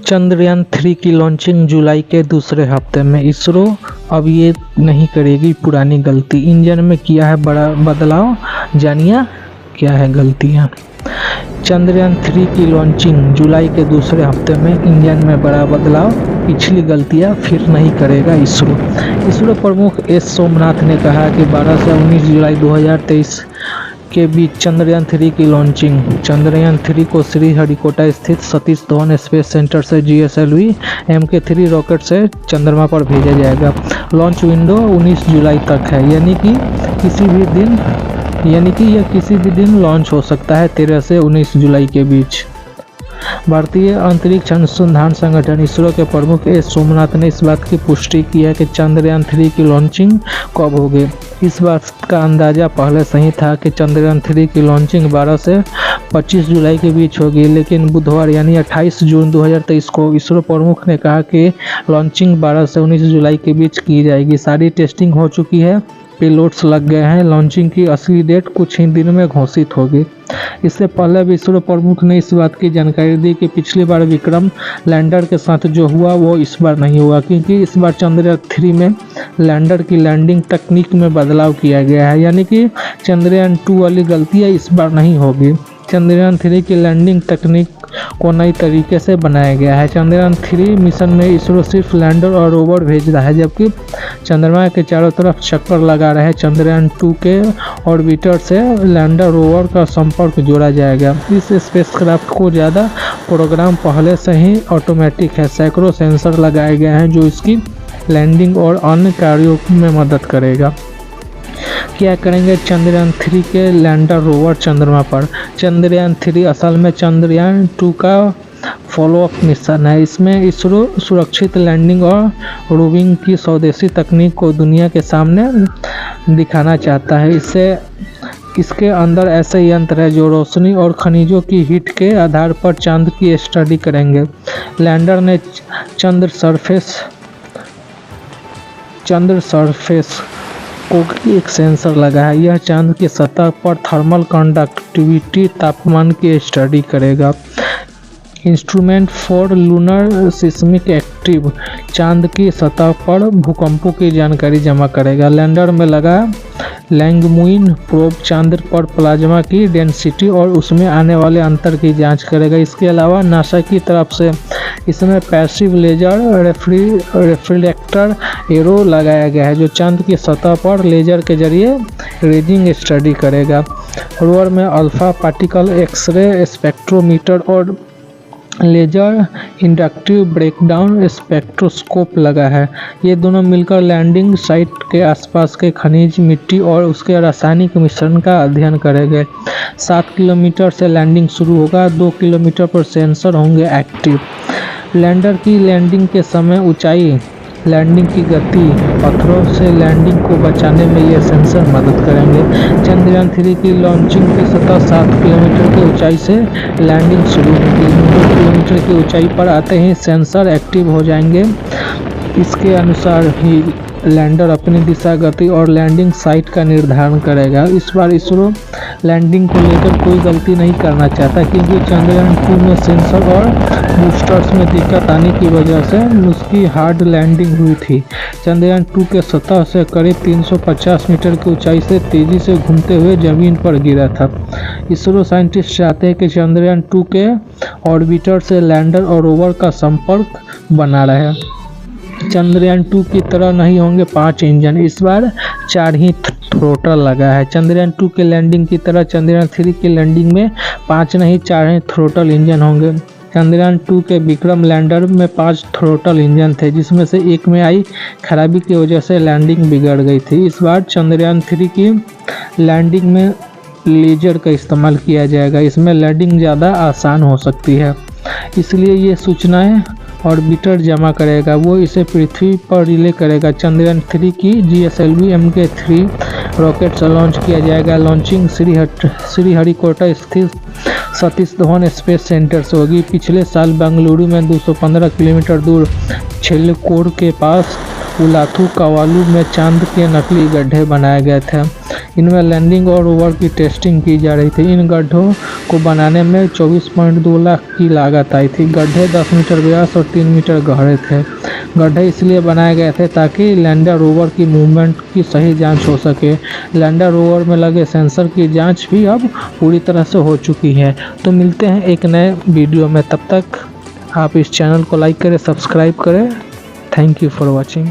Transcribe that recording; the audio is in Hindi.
चंद्रयान-3 की लॉन्चिंग जुलाई के दूसरे हफ्ते में। इसरो अब ये नहीं करेगी पुरानी गलती, इंजन में किया है बड़ा बदलाव, जानिए क्या है गलतियाँ। चंद्रयान-3 की लॉन्चिंग जुलाई के दूसरे हफ्ते में, इंजन में बड़ा बदलाव, पिछली गलतियां फिर नहीं करेगा इसरो प्रमुख एस सोमनाथ ने कहा कि 12 से 19 जुलाई 2023 के बीच चंद्रयान-3 की लॉन्चिंग। चंद्रयान-3 को श्रीहरिकोटा स्थित सतीश धवन स्पेस सेंटर से GSLV Mk3 रॉकेट से चंद्रमा पर भेजा जाएगा। लॉन्च विंडो 19 जुलाई तक है, यानी कि यह किसी भी दिन लॉन्च हो सकता है, 13 से 19 जुलाई के बीच। भारतीय अंतरिक्ष अनुसंधान संगठन इसरो के प्रमुख एस सोमनाथ ने इस बात की पुष्टि की है कि चंद्रयान-3 की लॉन्चिंग कब होगी। इस बात का अंदाजा पहले से ही था कि चंद्रयान-3 की लॉन्चिंग 12 से 25 जुलाई के बीच होगी, लेकिन बुधवार यानी 28 जून 2023 को इसरो प्रमुख ने कहा कि लॉन्चिंग 12 से 19 जुलाई के बीच की जाएगी। सारी टेस्टिंग हो चुकी है, पेलोड्स लग गए हैं, लॉन्चिंग की असली डेट कुछ ही दिन में घोषित होगी। इससे पहले भी इसरो प्रमुख ने इस बात की जानकारी दी कि पिछली बार विक्रम लैंडर के साथ जो हुआ वो इस बार नहीं हुआ, क्योंकि इस बार चंद्रयान-3 में लैंडर की लैंडिंग तकनीक में बदलाव किया गया है, यानी कि चंद्रयान-2 वाली गलतियां इस बार नहीं होगी। चंद्रयान-3 की लैंडिंग तकनीक को नई तरीके से बनाया गया है। चंद्रयान-3 मिशन में इसरो सिर्फ लैंडर और रोवर भेज रहा है, जबकि चंद्रमा के चारों तरफ चक्कर लगा रहे चंद्रयान-2 के ऑर्बिटर से लैंडर रोवर का संपर्क जोड़ा जाएगा। इस स्पेसक्राफ्ट को ज़्यादा प्रोग्राम पहले से ही ऑटोमेटिक है, सैकड़ों सेंसर लगाए गए हैं जो इसकी लैंडिंग और अन्य कार्यों में मदद करेगा। क्या करेंगे चंद्रयान-3 के लैंडर रोवर चंद्रमा पर? चंद्रयान-3 असल में चंद्रयान-2 का फॉलोअप मिशन है। इसमें इसरो सुरक्षित लैंडिंग और रोविंग की स्वदेशी तकनीक को दुनिया के सामने दिखाना चाहता है। इसके अंदर ऐसे यंत्र है जो रोशनी और खनिजों की हीट के आधार पर चांद की स्टडी करेंगे। लैंडर ने चंद्र सरफेस को एक सेंसर लगा है, यह चांद की सतह पर थर्मल कंडक्टिविटी तापमान की स्टडी करेगा। Instrument for lunar seismic active चांद की सतह पर भूकंपों की जानकारी जमा करेगा। लैंडर में लगा लैंगमुइन प्रोब चांद पर प्लाज्मा की डेंसिटी और उसमें आने वाले अंतर की जांच करेगा। इसके अलावा नासा की तरफ से इसमें पैसिव लेजर रिफ्लेक्टर एरो लगाया गया है, जो चांद की सतह पर लेजर के जरिए रेजिंग स्टडी करेगा। रोवर में अल्फा पार्टिकल एक्सरे स्पेक्ट्रोमीटर और लेजर इंडक्टिव ब्रेकडाउन स्पेक्ट्रोस्कोप लगा है। ये दोनों मिलकर लैंडिंग साइट के आसपास के खनिज, मिट्टी और उसके रासायनिक मिश्रण का अध्ययन करेंगे। 7 किलोमीटर से लैंडिंग शुरू होगा, 2 किलोमीटर पर सेंसर होंगे एक्टिव। लैंडर की लैंडिंग के समय ऊंचाई, लैंडिंग की गति, पत्थरों से लैंडिंग को बचाने में ये सेंसर मदद करेंगे। चंद्रयान-3 की लॉन्चिंग की सतह 7 किलोमीटर की ऊंचाई से लैंडिंग शुरू होगी। 2 किलोमीटर की ऊंचाई पर आते ही सेंसर एक्टिव हो जाएंगे। इसके अनुसार ही लैंडर अपनी दिशा, गति और लैंडिंग साइट का निर्धारण करेगा। इस बार इसरो लैंडिंग को लेकर कोई गलती नहीं करना चाहता, क्योंकि चंद्रयान-2 में सेंसर और बूस्टर्स में दिक्कत आने की वजह से उसकी हार्ड लैंडिंग हुई थी। चंद्रयान-2 के सतह से करीब 350 मीटर की ऊंचाई से तेजी से घूमते हुए जमीन पर गिरा था। इसरो साइंटिस्ट चाहते हैं कि चंद्रयान-2 के ऑर्बिटर से लैंडर और रोवर का संपर्क बना रहे। चंद्रयान-2 की तरह नहीं होंगे 5 इंजन, इस बार 4 ही थ्रोटल लगा है। चंद्रयान-2 के लैंडिंग की तरह चंद्रयान-3 की लैंडिंग में 5 नहीं 4 ही थ्रोटल इंजन होंगे। चंद्रयान-2 के विक्रम लैंडर में 5 थ्रोटल इंजन थे, जिसमें से एक में आई खराबी की वजह से लैंडिंग बिगड़ गई थी। इस बार चंद्रयान-3 की लैंडिंग में लेजर का इस्तेमाल किया जाएगा। इसमें लैंडिंग ज़्यादा आसान हो सकती है, इसलिए ये सूचनाएं ऑर्बिटर जमा करेगा, वो इसे पृथ्वी पर रिले करेगा। चंद्रयान-3 की GSLV Mk3 रॉकेट से लॉन्च किया जाएगा। लॉन्चिंग श्रीहरिकोटा स्थित सतीश धवन स्पेस सेंटर से होगी। पिछले साल बेंगलुरु में 215 किलोमीटर दूर छेल्लकोर के पास उलाथू कावालू में चांद के नकली गड्ढे बनाए गए थे। इनमें लैंडिंग और रोवर की टेस्टिंग की जा रही थी। इन गड्ढों को बनाने में 24.2 लाख की लागत आई थी। गड्ढे 10 मीटर व्यास और 3 मीटर गहरे थे। गड्ढे इसलिए बनाए गए थे ताकि लैंडर रोवर की मूवमेंट की सही जांच हो सके। लैंडर रोवर में लगे सेंसर की जांच भी अब पूरी तरह से हो चुकी है। तो मिलते हैं एक नए वीडियो में, तब तक आप इस चैनल को लाइक करें, सब्सक्राइब करें। Thank you for watching.